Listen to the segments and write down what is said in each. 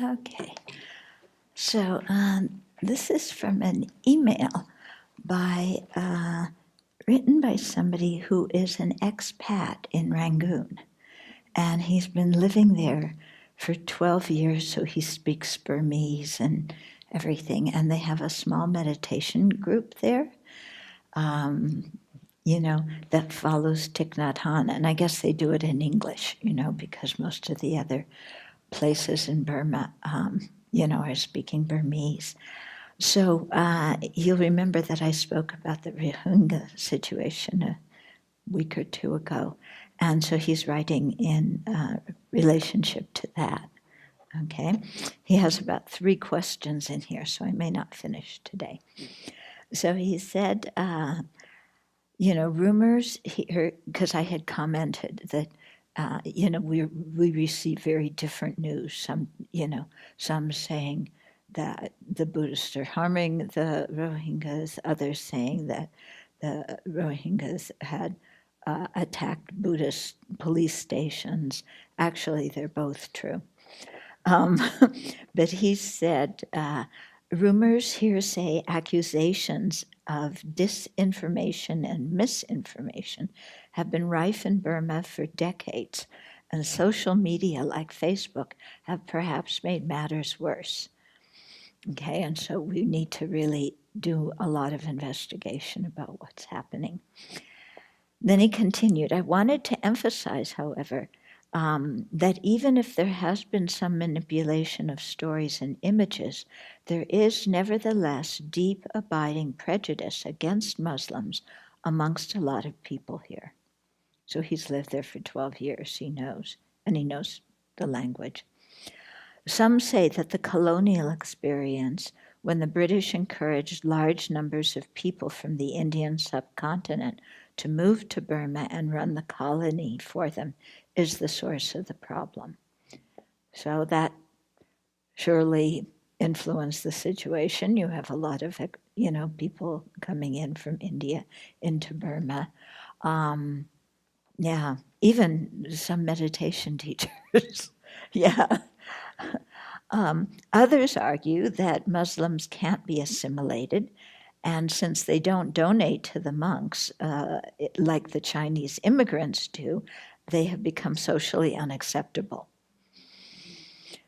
Okay, so this is from an email written by somebody who is an expat in Rangoon. And he's been living there for 12 years, so he speaks Burmese and everything. And they have a small meditation group there, that follows Thich Nhat Hanh. And I guess they do it in English, because most of the other places in Burma, are speaking Burmese. So you'll remember that I spoke about the Rohingya situation a week or two ago. And so he's writing in relationship to that. Okay? He has about 3 questions in here, so I may not finish today. So he said, rumors here, because I had commented that we receive very different news. Some saying that the Buddhists are harming the Rohingyas, others saying that the Rohingyas had attacked Buddhist police stations. Actually, they're both true. But he said, rumors, hearsay, accusations of disinformation and misinformation have been rife in Burma for decades, and social media like Facebook have perhaps made matters worse. Okay, and so we need to really do a lot of investigation about what's happening. Then he continued, I wanted to emphasize, however, that even if there has been some manipulation of stories and images, there is nevertheless deep abiding prejudice against Muslims amongst a lot of people here. So he's lived there for 12 years, he knows, and he knows the language. Some say that the colonial experience, when the British encouraged large numbers of people from the Indian subcontinent to move to Burma and run the colony for them, is the source of the problem. So that surely influenced the situation. You have a lot of, people coming in from India into Burma. Even some meditation teachers. Yeah. Others argue that Muslims can't be assimilated, and since they don't donate to the monks like the Chinese immigrants do, they have become socially unacceptable.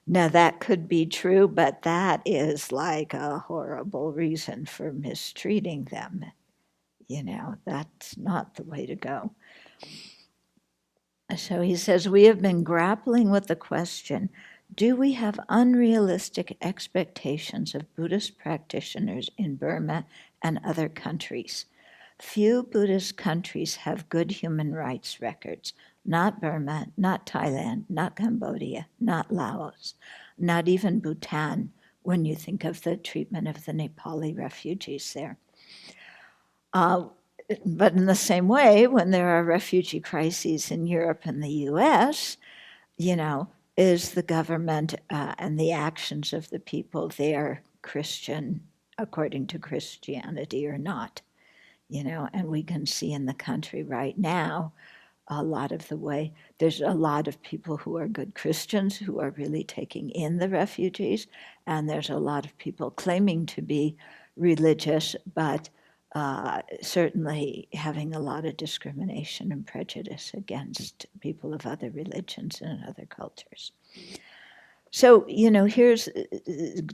Now, that could be true, but that is like a horrible reason for mistreating them. That's not the way to go. So he says, we have been grappling with the question, do we have unrealistic expectations of Buddhist practitioners in Burma and other countries? Few Buddhist countries have good human rights records. Not Burma, not Thailand, not Cambodia, not Laos, not even Bhutan, when you think of the treatment of the Nepali refugees there. But in the same way, when there are refugee crises in Europe and the US, is the government and the actions of the people there Christian, according to Christianity or not? And we can see in the country right now, a lot of the way, there's a lot of people who are good Christians who are really taking in the refugees, and there's a lot of people claiming to be religious, but certainly having a lot of discrimination and prejudice against people of other religions and other cultures. So, here's,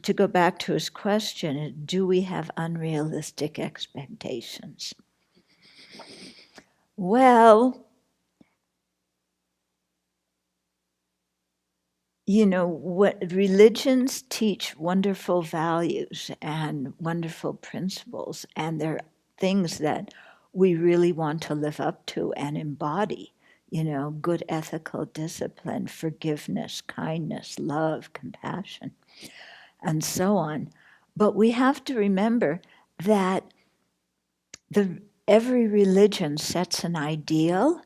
to go back to his question, do we have unrealistic expectations? Well, what religions teach wonderful values and wonderful principles, and they're things that we really want to live up to and embody. Good ethical discipline, forgiveness, kindness, love, compassion, and so on. But we have to remember that every religion sets an ideal,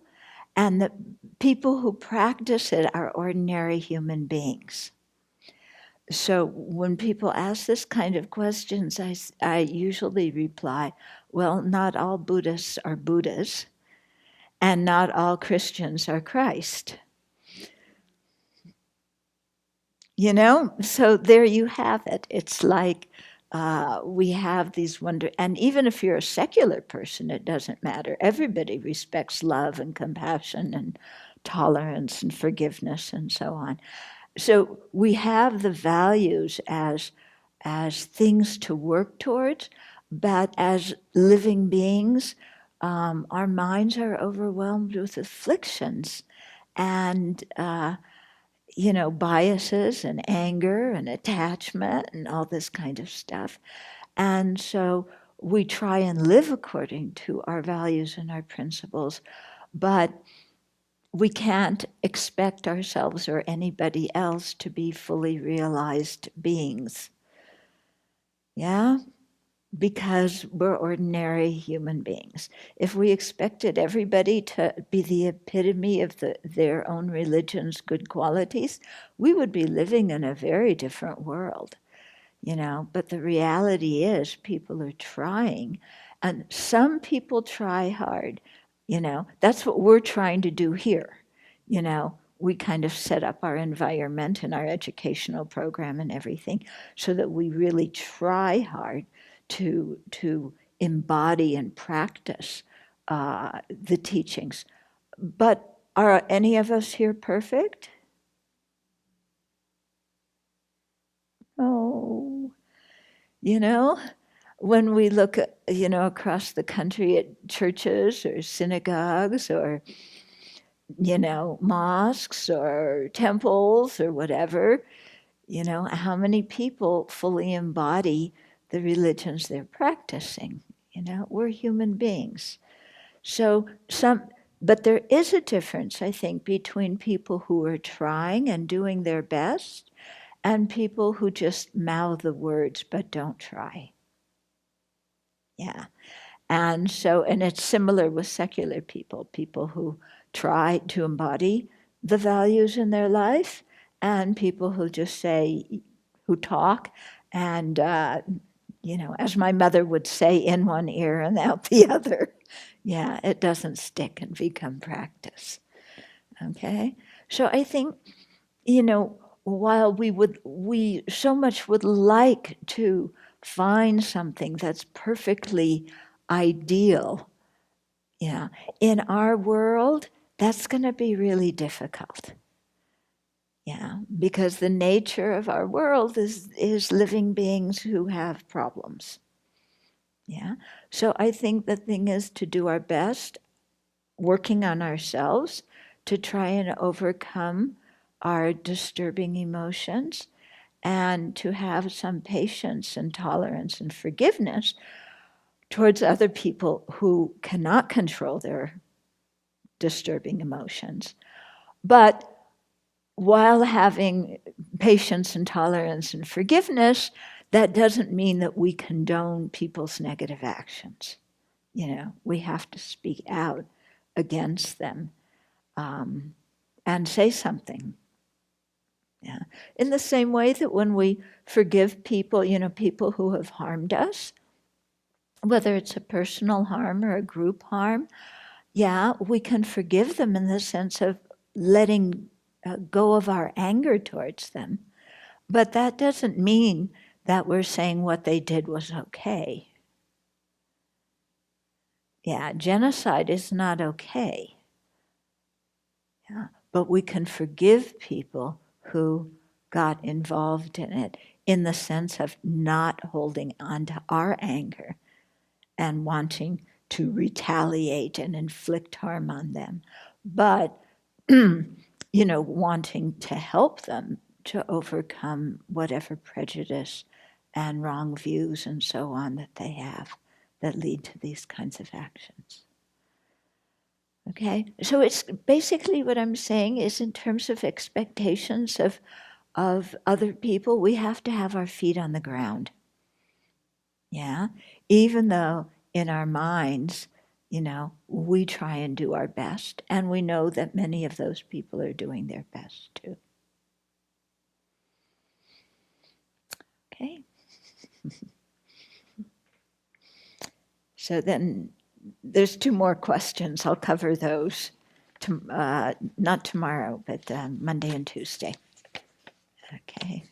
and the people who practice it are ordinary human beings. So when people ask this kind of questions, I usually reply, well, not all Buddhists are Buddhas, and not all Christians are Christ. So there you have it. It's like we have these and even if you're a secular person, it doesn't matter. Everybody respects love and compassion and tolerance and forgiveness and so on. So we have the values as things to work towards, but as living beings, our minds are overwhelmed with afflictions and biases and anger and attachment and all this kind of stuff. And so we try and live according to our values and our principles, but we can't expect ourselves or anybody else to be fully realized beings. Yeah? Because we're ordinary human beings. If we expected everybody to be the epitome of their own religion's good qualities, we would be living in a very different world, But the reality is people are trying, and some people try hard, That's what we're trying to do here, We kind of set up our environment and our educational program and everything so that we really try hard to embody and practice the teachings. But are any of us here perfect? Oh, when we look, across the country at churches or synagogues or, mosques or temples or whatever, how many people fully embody the religions they're practicing? We're human beings. But there is a difference, I think, between people who are trying and doing their best and people who just mouth the words but don't try. Yeah. And it's similar with secular people who try to embody the values in their life, and people who just who talk, and, as my mother would say, in one ear and out the other. Yeah, it doesn't stick and become practice. Okay? So I think, while we so much would like to find something that's perfectly ideal, in our world, that's going to be really difficult. Because the nature of our world is living beings who have problems. So I think the thing is to do our best, working on ourselves to try and overcome our disturbing emotions and to have some patience and tolerance and forgiveness towards other people who cannot control their disturbing emotions. But while having patience and tolerance and forgiveness, that doesn't mean that we condone people's negative actions. We have to speak out against them and say something. In the same way that when we forgive people, people who have harmed us, whether it's a personal harm or a group harm, we can forgive them in the sense of letting go of our anger towards them. But that doesn't mean that we're saying what they did was okay. Genocide is not okay. But we can forgive people who got involved in it in the sense of not holding on to our anger and wanting to retaliate and inflict harm on them, but wanting to help them to overcome whatever prejudice and wrong views and so on that they have that lead to these kinds of actions. Okay, so it's basically what I'm saying is in terms of expectations of other people, we have to have our feet on the ground. Even though in our minds, we try and do our best, and we know that many of those people are doing their best too. Okay. So then there's 2 more questions. I'll cover those, not tomorrow, but Monday and Tuesday. Okay.